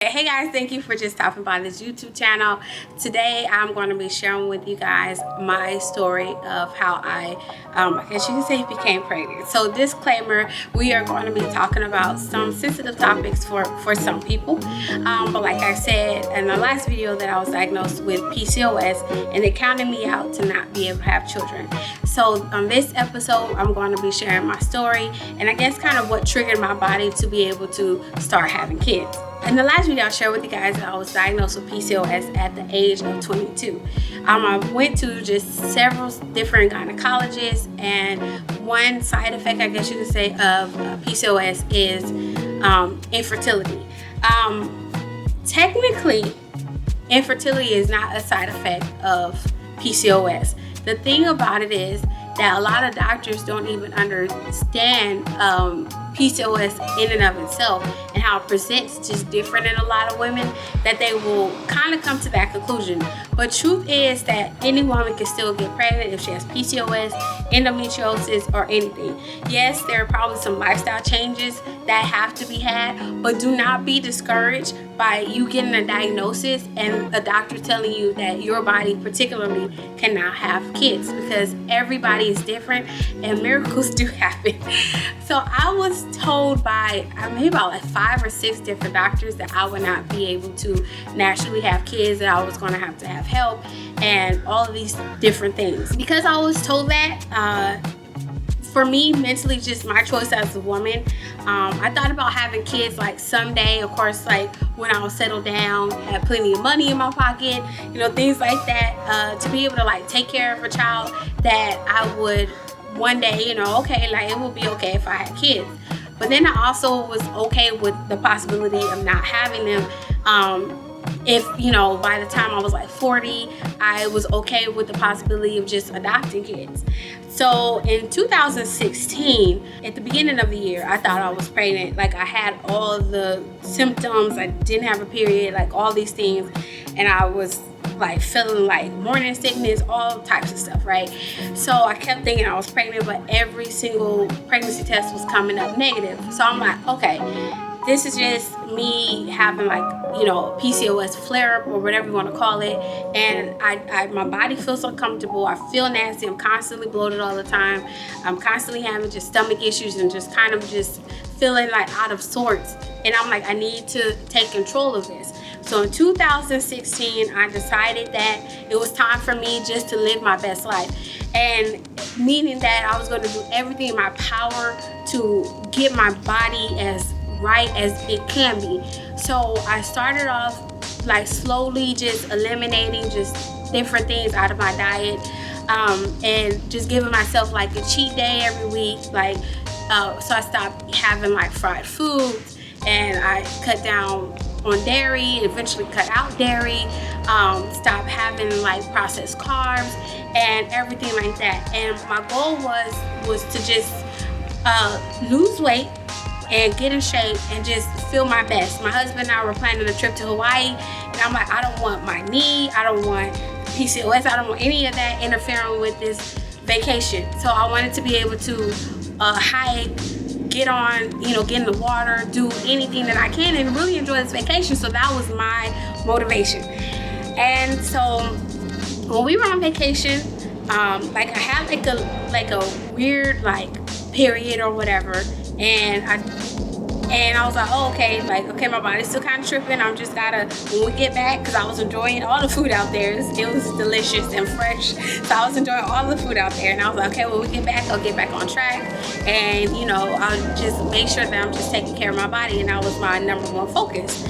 Hey guys, thank you for just stopping by this YouTube channel. Today I'm going to be sharing with you guys my story of how I guess you can say became pregnant. So disclaimer, we are going to be talking about some sensitive topics for some people. But like I said in the last video that I was diagnosed with PCOS and it counted me out to not be able to have children. So on this episode, I'm going to be sharing my story and I guess kind of what triggered my body to be able to start having kids. In the last video, I shared with you guys that I was diagnosed with PCOS at the age of 22. I went to just several different gynecologists, and one side effect, I guess you could say, of PCOS is infertility. Technically, infertility is not a side effect of PCOS. The thing about it is that a lot of doctors don't even understand PCOS in and of itself and how it presents just different in a lot of women, that they will kind of come to that conclusion. But truth is that any woman can still get pregnant if she has PCOS, endometriosis, or anything. Yes, there are probably some lifestyle changes that have to be had, but do not be discouraged by you getting a diagnosis and a doctor telling you that your body particularly cannot have kids, because everybody is different and miracles do happen. So I was told by maybe about like 5 or 6 different doctors that I would not be able to naturally have kids, that I was going to have help and all of these different things. Because I was told that, for me, mentally, just my choice as a woman, I thought about having kids like someday, of course, like when I was settled down, had plenty of money in my pocket, things like that, to be able to like take care of a child that I would one day, okay, like it would be okay if I had kids. But then I also was okay with the possibility of not having them. If, by the time I was like 40, I was okay with the possibility of just adopting kids. So in 2016, at the beginning of the year, I thought I was pregnant. Like I had all of the symptoms. I didn't have a period, like all these things. And I was like feeling like morning sickness, all types of stuff, right? So I kept thinking I was pregnant, but every single pregnancy test was coming up negative. So I'm like, okay, this is just me having like, PCOS flare-up or whatever you want to call it. And my body feels uncomfortable. I feel nasty. I'm constantly bloated all the time. I'm constantly having just stomach issues and just kind of just feeling like out of sorts. And I'm like, I need to take control of this. So in 2016, I decided that it was time for me just to live my best life. And meaning that I was going to do everything in my power to get my body as right as it can be. So I started off like slowly just eliminating just different things out of my diet, and just giving myself like a cheat day every week. So I stopped having like fried foods, and I cut down on dairy, eventually cut out dairy, stop having like processed carbs and everything like that. And my goal was to just lose weight and get in shape and just feel my best. My husband and I were planning a trip to Hawaii, and I'm like, I don't want my knee, I don't want PCOS, I don't want any of that interfering with this vacation. So I wanted to be able to hike, get in the water, do anything that I can and really enjoy this vacation. So that was my motivation. And so when we were on vacation, like I had like a weird like period or whatever, and I was like, oh, okay, my body's still kind of tripping. I'm just gotta, when we get back, because I was enjoying all the food out there. It was delicious and fresh. So I was enjoying all the food out there. And I was like, okay, when we get back, I'll get back on track. And, I'll just make sure that I'm just taking care of my body. And that was my number one focus.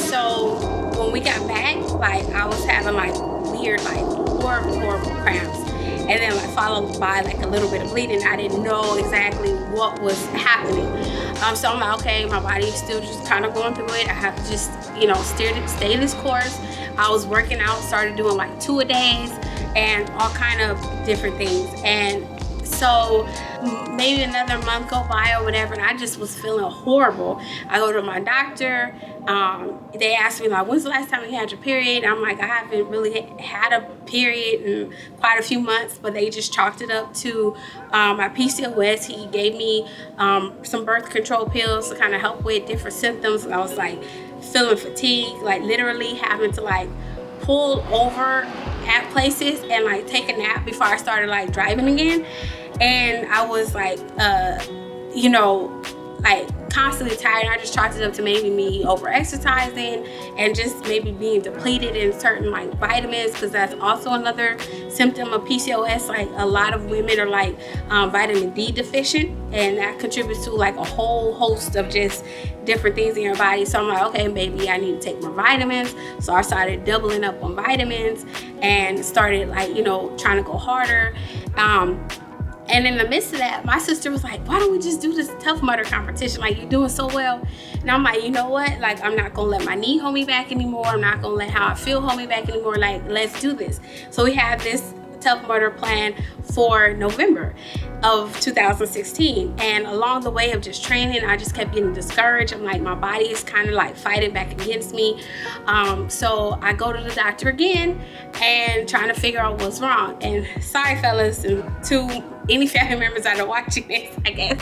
So when we got back, like I was having like weird, like horrible cramps. And then like followed by like a little bit of bleeding. I didn't know exactly what was happening. So I'm like, okay, my body is still just kind of going through it. I have to just, stay this course. I was working out, started doing like 2-a-days and all kind of different things. And so maybe another month go by or whatever, and I just was feeling horrible. I go to my doctor. They asked me like, when's the last time you had your period? I'm like, I haven't really had a period in quite a few months, but they just chalked it up to my PCOS. He gave me some birth control pills to kind of help with different symptoms. And I was like feeling fatigued, like literally having to like pull over at places and like take a nap before I started like driving again. And I was like, like constantly tired. I just chalked it up to maybe me over exercising and just maybe being depleted in certain like vitamins, because that's also another symptom of PCOS. Like a lot of women are like vitamin D deficient, and that contributes to like a whole host of just different things in your body. So I'm like, okay, maybe I need to take more vitamins. So I started doubling up on vitamins and started like, trying to go harder. And in the midst of that, my sister was like, why don't we just do this Tough Mudder competition? Like, you're doing so well. And I'm like, you know what? Like, I'm not going to let my knee hold me back anymore. I'm not going to let how I feel hold me back anymore. Like, let's do this. So we had this Tough Mudder plan for November of 2016. And along the way of just training, I just kept getting discouraged. I'm like, my body is kind of like fighting back against me. So I go to the doctor again and trying to figure out what's wrong. And sorry, fellas, and to any family members that are watching this, I guess.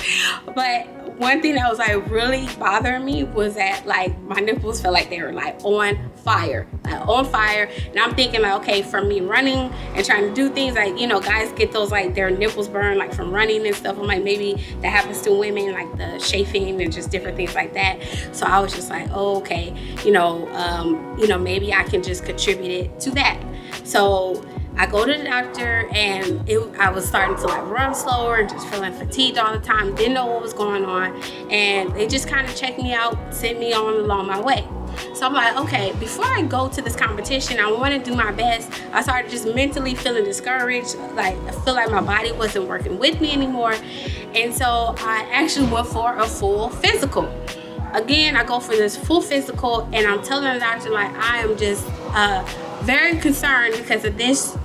But one thing that was like really bothering me was that like my nipples felt like they were like on fire. And I'm thinking like, okay, from me running and trying to do things like, guys get those like their nipples burn like from running and stuff. I'm like, maybe that happens to women, like the chafing and just different things like that. So I was just like, oh, okay, maybe I can just contribute it to that. So I go to the doctor, and I was starting to like run slower and just feeling fatigued all the time. Didn't know what was going on, and they just kind of checked me out, sent me on along my way. So I'm like, okay, before I go to this competition, I want to do my best. I started just mentally feeling discouraged. Like I feel like my body wasn't working with me anymore, and so I actually went for a full physical. Again, I go for this full physical, and I'm telling the doctor like I am just very concerned because of this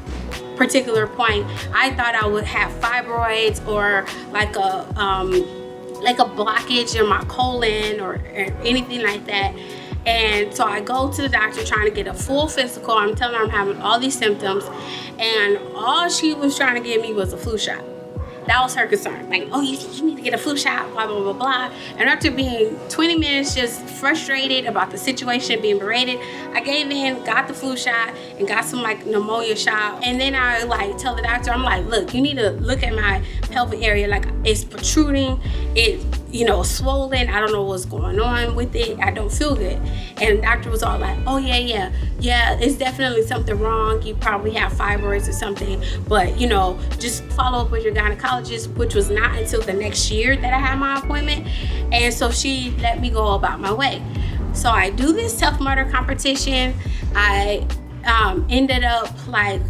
particular point. I thought I would have fibroids or like a blockage in my colon or anything like that. And so I go to the doctor trying to get a full physical. I'm telling her I'm having all these symptoms, and all she was trying to give me was a flu shot. That was her concern. Like, oh, you need to get a flu shot, blah, blah, blah, blah. And after being 20 minutes just frustrated about the situation, being berated, I gave in, got the flu shot, and got some like pneumonia shot. And then I like tell the doctor, I'm like, look, you need to look at my pelvic area. Like it's protruding, it's swollen. I don't know what's going on with it. I don't feel good. And the doctor was all like, oh yeah, it's definitely something wrong. You probably have fibroids or something, but just follow up with your gynecologist, which was not until the next year that I had my appointment. And so she let me go about my way. So I do this Tough Mudder competition. I ended up like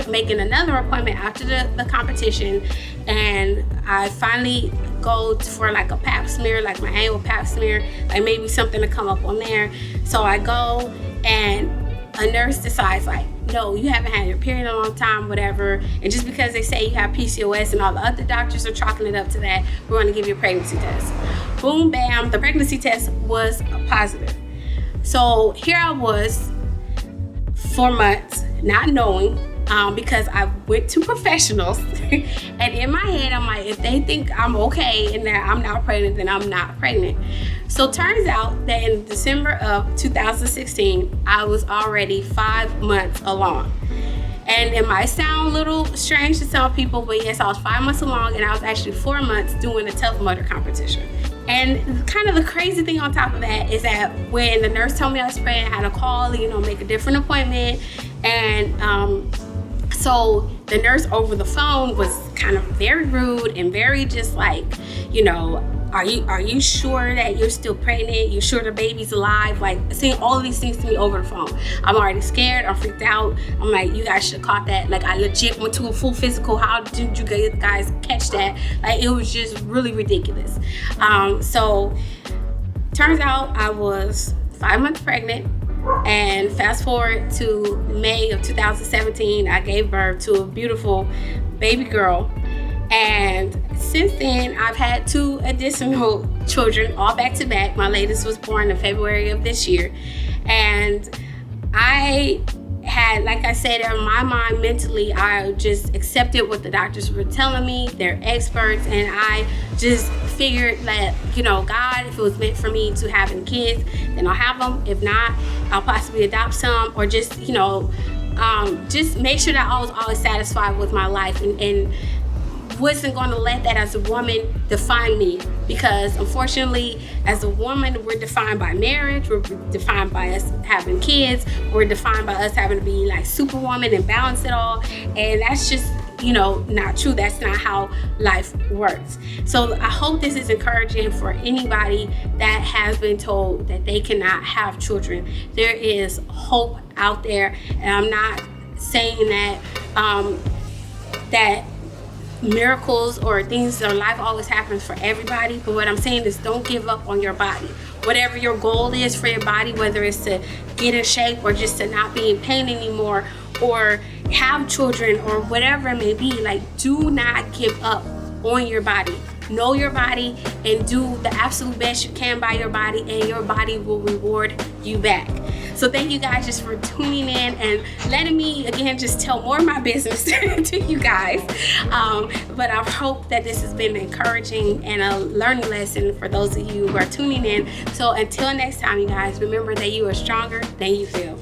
making another appointment after the competition, and I finally go for like a pap smear, like my annual pap smear, like maybe something to come up on there. So I go, and a nurse decides like, no, you haven't had your period in a long time, whatever, and just because they say you have PCOS and all the other doctors are chalking it up to that, we're going to give you a pregnancy test. Boom, bam, the pregnancy test was positive. So here I was 4 months not knowing, because I went to professionals and in my head I'm like, if they think I'm okay and that I'm not pregnant, then I'm not pregnant. So turns out that in December of 2016 I was already 5 months along. And it might sound a little strange to some people, but yes, I was 5 months along, and I was actually 4 months doing a Tough Mudder competition. And kind of the crazy thing on top of that is that when the nurse told me I was pregnant, I had to call, make a different appointment. And so the nurse over the phone was kind of very rude and very just like, are you sure that you're still pregnant? You sure the baby's alive? Like saying all of these things to me over the phone. I'm already scared. I'm freaked out. I'm like, you guys should have caught that. Like I legit went to a full physical. How did you guys catch that? Like it was just really ridiculous. So turns out I was 5 months pregnant. And fast forward to May of 2017, I gave birth to a beautiful baby girl. And since then, I've had 2 additional children, all back to back. My latest was born in February of this year. And I had, like I said, in my mind, mentally, I just accepted what the doctors were telling me. They're experts, and I just figured that, you know, God, if it was meant for me to have kids, then I'll have them. If not, I'll possibly adopt some, or just, you know, just make sure that I was always satisfied with my life, and wasn't going to let that as a woman define me, because unfortunately as a woman we're defined by marriage, we're defined by us having kids, we're defined by us having to be like superwoman and balance it all, and that's just, you know, not true. That's not how life works. So I hope this is encouraging for anybody that has been told that they cannot have children. There is hope out there, and I'm not saying that that miracles or things in life always happens for everybody, but what I'm saying is don't give up on your body. Whatever your goal is for your body, whether it's to get in shape or just to not be in pain anymore or have children or whatever it may be, like, do not give up on your body. Know your body and do the absolute best you can by your body, and your body will reward you back. So thank you guys just for tuning in and letting me, again, just tell more of my business to you guys. But I hope that this has been encouraging and a learning lesson for those of you who are tuning in. So until next time, you guys, remember that you are stronger than you feel.